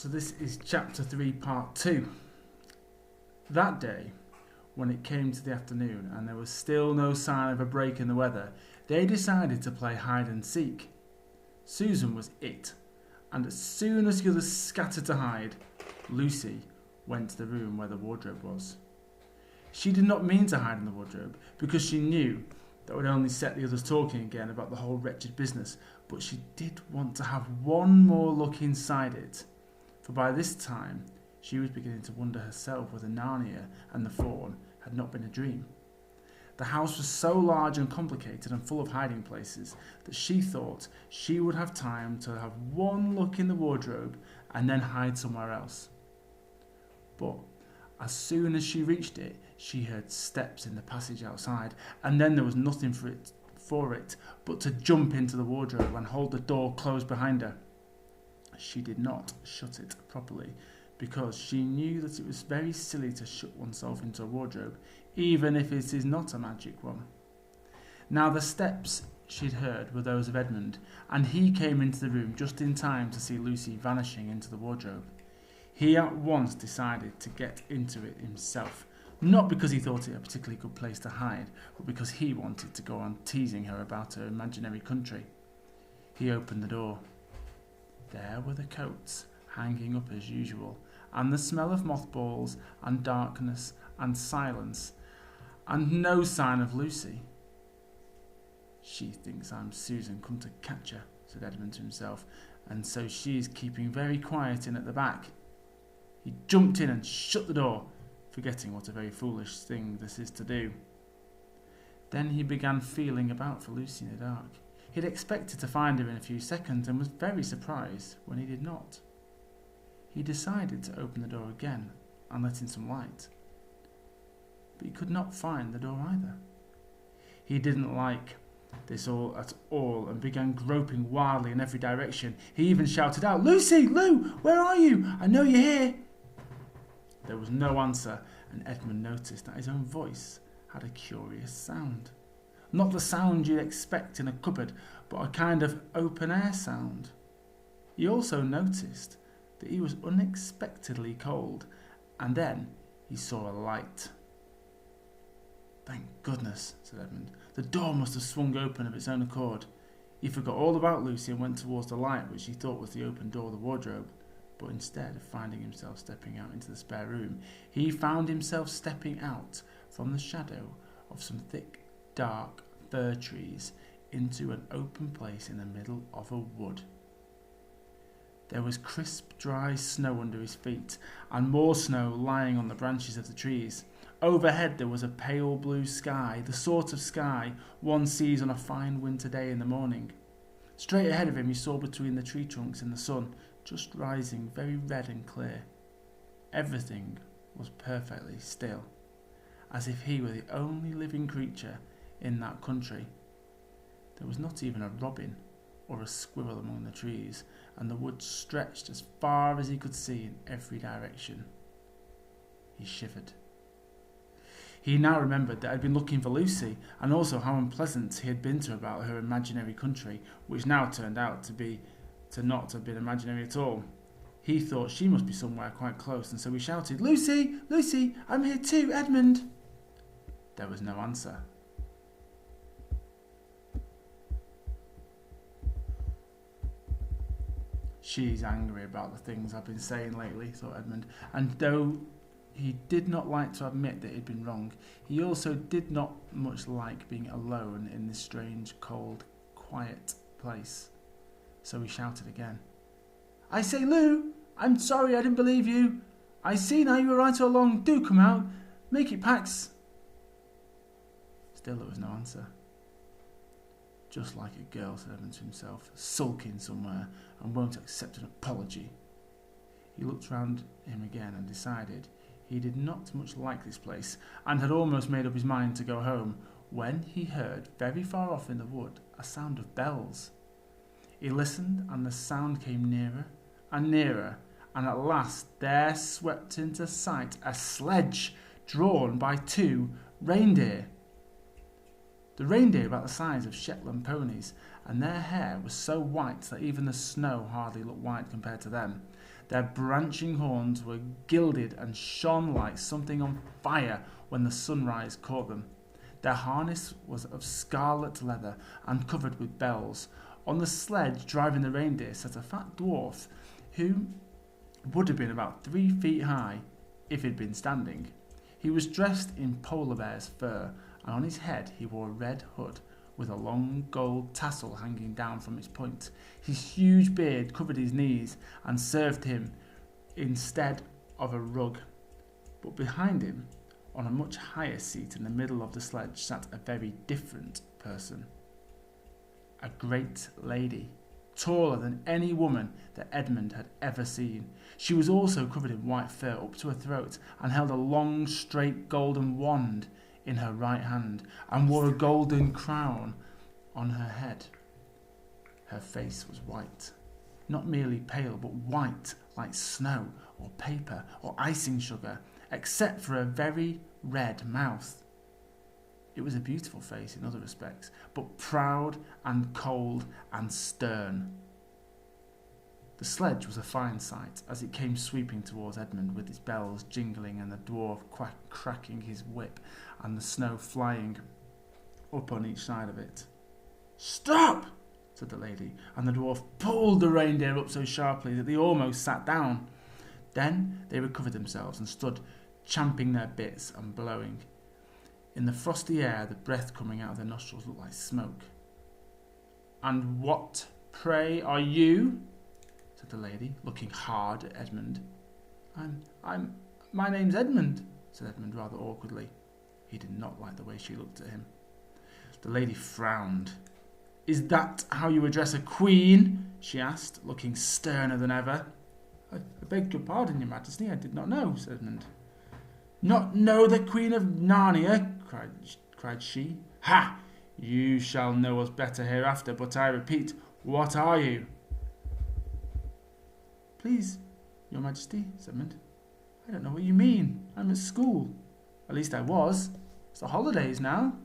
So this is chapter 3, part 2. That day, when it came to the afternoon and there was still no sign of a break in the weather, they decided to play hide and seek. Susan was it, and as soon as the others scattered to hide, Lucy went to the room where the wardrobe was. She did not mean to hide in the wardrobe because she knew that would only set the others talking again about the whole wretched business, but she did want to have one more look inside it, for by this time she was beginning to wonder herself whether Narnia and the Faun had not been a dream. The house was so large and complicated and full of hiding places that she thought she would have time to have one look in the wardrobe and then hide somewhere else. But as soon as she reached it, she heard steps in the passage outside, and then there was nothing for it but to jump into the wardrobe and hold the door closed behind her. She did not shut it properly because she knew that it was very silly to shut oneself into a wardrobe, even if it is not a magic one. Now the steps she'd heard were those of Edmund, and he came into the room just in time to see Lucy vanishing into the wardrobe. He at once decided to get into it himself, not because he thought it a particularly good place to hide, but because he wanted to go on teasing her about her imaginary country. He opened the door. There were the coats hanging up as usual, and the smell of mothballs and darkness and silence, and no sign of Lucy. She thinks I'm Susan come to catch her, said Edmund to himself, and so she is keeping very quiet in at the back. He jumped in and shut the door, forgetting what a very foolish thing this is to do. Then he began feeling about for Lucy in the dark. He had expected to find her in a few seconds and was very surprised when he did not. He decided to open the door again and let in some light, but he could not find the door either. He didn't like this all at all and began groping wildly in every direction. He even shouted out, "Lucy! Lou! Where are you? I know you're here!" There was no answer, and Edmund noticed that his own voice had a curious sound. Not the sound you'd expect in a cupboard, but a kind of open-air sound. He also noticed that he was unexpectedly cold, and then he saw a light. "Thank goodness," said Edmund. "The door must have swung open of its own accord." He forgot all about Lucy and went towards the light, which he thought was the open door of the wardrobe. But instead of finding himself stepping out into the spare room, he found himself stepping out from the shadow of some thick, dark fir trees into an open place in the middle of a wood. There was crisp, dry snow under his feet, and more snow lying on the branches of the trees. Overhead there was a pale blue sky, the sort of sky one sees on a fine winter day in the morning. Straight ahead of him he saw between the tree trunks in the sun, just rising very red and clear. Everything was perfectly still, as if he were the only living creature in that country. There was not even a robin or a squirrel among the trees, and the wood stretched as far as he could see in every direction. He shivered. He now remembered that he had been looking for Lucy, and also how unpleasant he had been to her about her imaginary country, which now turned out to not have been imaginary at all. He thought she must be somewhere quite close, and so he shouted, "Lucy! Lucy! I'm here too, Edmund!" There was no answer. "She's angry about the things I've been saying lately," thought Edmund, and though he did not like to admit that he'd been wrong, he also did not much like being alone in this strange, cold, quiet place. So he shouted again. "I say, Lou! I'm sorry I didn't believe you. I see now you were right all along. Do come out. Make it Pax." Still there was no answer. "Just like a girl," said Edmund to himself, "sulking somewhere and won't accept an apology." He looked round him again and decided he did not much like this place, and had almost made up his mind to go home, when he heard very far off in the wood a sound of bells. He listened, and the sound came nearer and nearer, and at last there swept into sight a sledge drawn by 2 reindeer. The reindeer about the size of Shetland ponies, and their hair was so white that even the snow hardly looked white compared to them. Their branching horns were gilded and shone like something on fire when the sunrise caught them. Their harness was of scarlet leather and covered with bells. On the sledge driving the reindeer sat a fat dwarf who would have been about 3 feet high if he'd been standing. He was dressed in polar bear's fur, and on his head he wore a red hood with a long gold tassel hanging down from its point. His huge beard covered his knees and served him instead of a rug. But behind him, on a much higher seat in the middle of the sledge, sat a very different person. A great lady, taller than any woman that Edmund had ever seen. She was also covered in white fur up to her throat and held a long, straight golden wand in her right hand and wore a golden crown on her head. Her face was white, not merely pale, but white like snow or paper or icing sugar, except for a very red mouth. It was a beautiful face in other respects, but proud and cold and stern. The sledge was a fine sight as it came sweeping towards Edmund with its bells jingling and the dwarf cracking his whip and the snow flying up on each side of it. "Stop!" said the lady, and the dwarf pulled the reindeer up so sharply that they almost sat down. Then they recovered themselves and stood champing their bits and blowing. In the frosty air, the breath coming out of their nostrils looked like smoke. "And what, pray, are you?" said the lady, looking hard at Edmund. My name's Edmund," said Edmund rather awkwardly. He did not like the way she looked at him. The lady frowned. "Is that how you address a queen?" she asked, looking sterner than ever. I beg your pardon, your majesty, I did not know," said Edmund. "Not know the Queen of Narnia?" cried she. "Ha! You shall know us better hereafter, but I repeat, what are you?" "Please, your majesty," said Edmund, "I don't know what you mean. I'm at school. At least I was. It's the holidays now."